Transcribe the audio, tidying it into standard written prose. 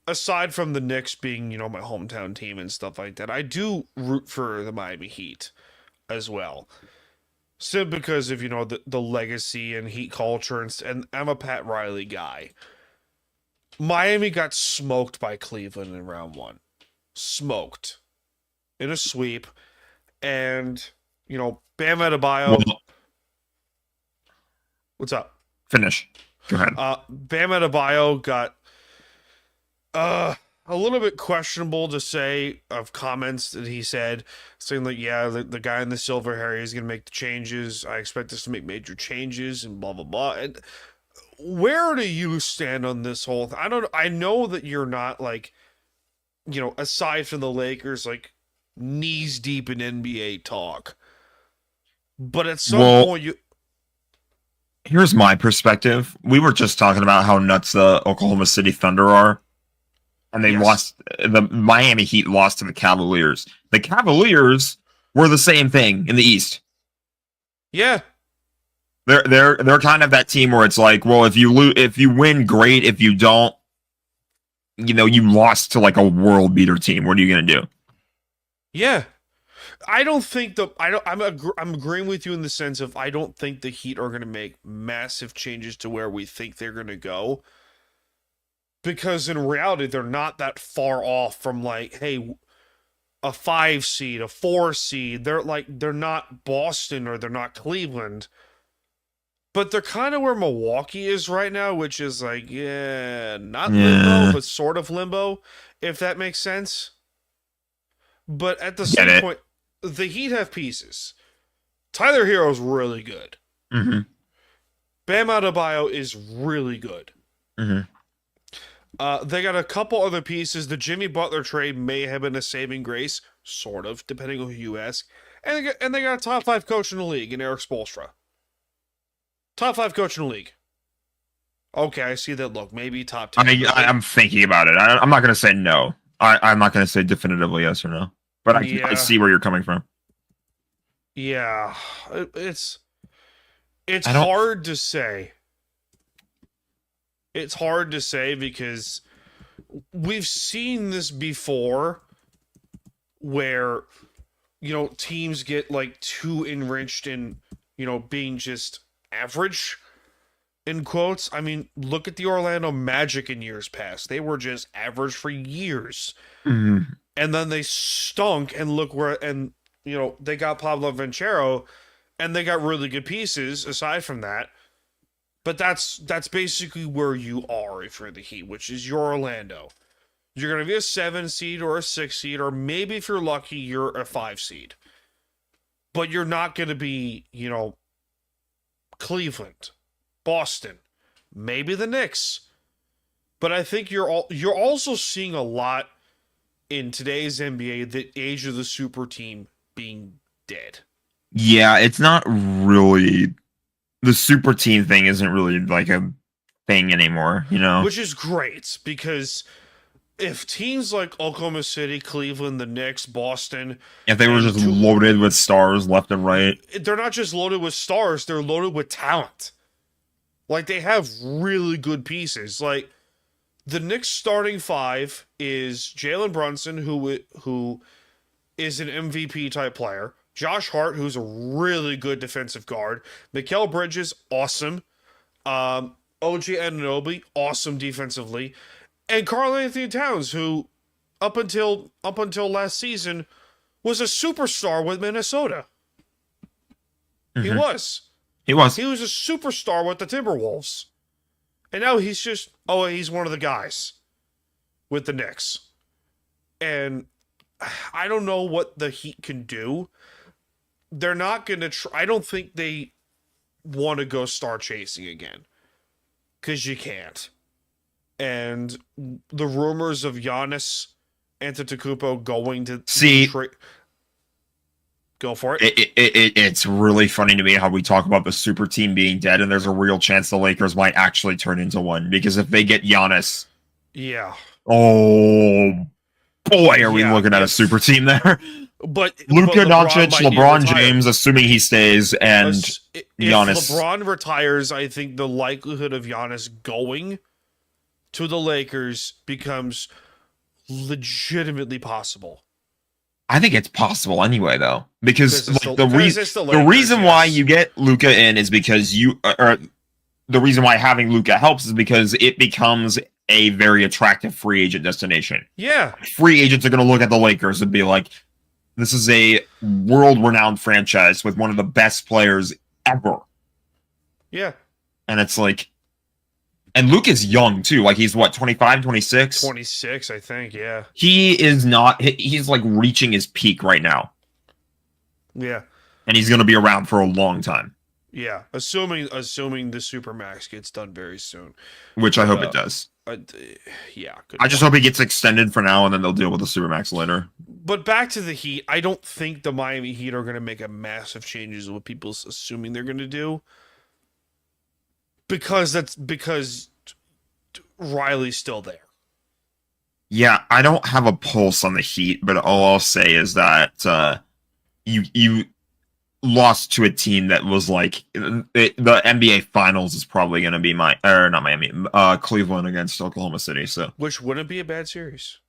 aside from the Knicks being, my hometown team and stuff like that, I do root for the Miami Heat as well. Simply because of, the legacy and Heat culture, and I'm a Pat Riley guy. Miami got smoked by Cleveland in round one. Smoked. In a sweep. And, Bam Well, Adebayo. What's up? finish. Go ahead. Bam Adebayo got a little bit questionable to say of comments that he said, saying like, yeah, the guy in the silver hair is going to make the changes. I expect us to make major changes and blah, blah, blah. And where do you stand on this whole thing? I know that you're not like, aside from the Lakers, like knees deep in NBA talk. But at some Well, point here's my perspective. We were just talking about how nuts the Oklahoma City Thunder are, and they yes. lost. The Miami Heat lost to the Cavaliers. The Cavaliers were the same thing in the East. Yeah. They're kind of that team where it's like, well, if you win, great. If you don't, you lost to like a world beater team. What are you gonna do? Yeah. I don't think I'm agreeing with you in the sense of I don't think the Heat are going to make massive changes to where we think they're going to go, because in reality they're not that far off from like, hey, a 5 seed, a 4 seed. They're not Boston or they're not Cleveland, but they're kind of where Milwaukee is right now, which is like, yeah, not limbo, Yeah, but sort of limbo, if that makes sense. But at the get same it. point, the Heat have pieces. Tyler Hero's really good. Hmm. Bam Adebayo is really good. Hmm. They got a couple other pieces. The Jimmy Butler trade may have been a saving grace, sort of, depending on who you ask. And they got a top 5 coach in the league in Eric Spoelstra. Top 5 coach in the league. Okay, I see that look. Maybe top 10. I'm thinking about it. I'm not gonna say no. I'm not gonna say definitively yes or no. But I Yeah, see where you're coming from. yeah. It's I don't. hard to say. It's hard to say because we've seen this before where, teams get like too enriched in, being just average in quotes. I mean, look at the Orlando Magic in years past. They were just average for years. Mhm. And then they stunk and look where, and, they got Pablo Venchero and they got really good pieces aside from that. But that's basically where you are if you're the Heat, which is your Orlando. You're going to be a 7 seed or a 6 seed, or maybe if you're lucky, you're a 5 seed. But you're not going to be, Cleveland, Boston, maybe the Knicks. But I think you're also seeing a lot in today's NBA, the age of the super team being dead. Yeah, it's not really the super team thing. Isn't really like a thing anymore. Which is great because if teams like Oklahoma City, Cleveland, the Knicks, Boston, If they were and just loaded with stars left and right. they're not just loaded with stars, they're loaded with talent. Like they have really good pieces. Like the Knicks starting 5 is Jalen Brunson, who is an MVP type player. Josh Hart, who's a really good defensive guard. Mikal Bridges, awesome. OG Anunoby, awesome defensively. And Karl Anthony Towns, who up until last season was a superstar with Minnesota. He Hmm. was. He was. He was a superstar with the Timberwolves. And now he's one of the guys with the Knicks. And I don't know what the Heat can do. They're not going to try. I don't think they want to go star chasing again. Because you can't. And the rumors of Giannis Antetokounmpo going to See, Detroit. Go for it. it's really funny to me how we talk about the super team being dead, and there's a real chance the Lakers might actually turn into one because if they get Giannis, Yeah. oh boy, are we Yeah. looking at a super team there? But Luka LeBron Doncic, might need to LeBron retire. James, assuming he stays, and If Giannis. LeBron retires, I think the likelihood of Giannis going to the Lakers becomes legitimately possible. I think it's possible anyway, though, because like, the Lakers, reason why yes. you get Luka in is because or the reason why having Luka helps is because it becomes a very attractive free agent destination. Yeah. Free agents are going to look at the Lakers and be like, this is a world-renowned franchise with one of the best players ever. Yeah. And it's like, and Luke is young too. Like he's what, 25, 26? 26, I think, yeah. He is not, he's like reaching his peak right now. Yeah. And he's going to be around for a long time. Yeah. Assuming the Supermax gets done very soon. Which I hope it does. Yeah. I just hope he gets extended for now and then they'll deal with the Supermax later. But back to the Heat, I don't think the Miami Heat are going to make a massive changes of what people's assuming they're going to do. Because Riley's still there. Yeah, I don't have a pulse on the Heat, but all I'll say is that you lost to a team that was like the NBA Finals is probably going to be not Miami, Cleveland against Oklahoma City. So which wouldn't be a bad series.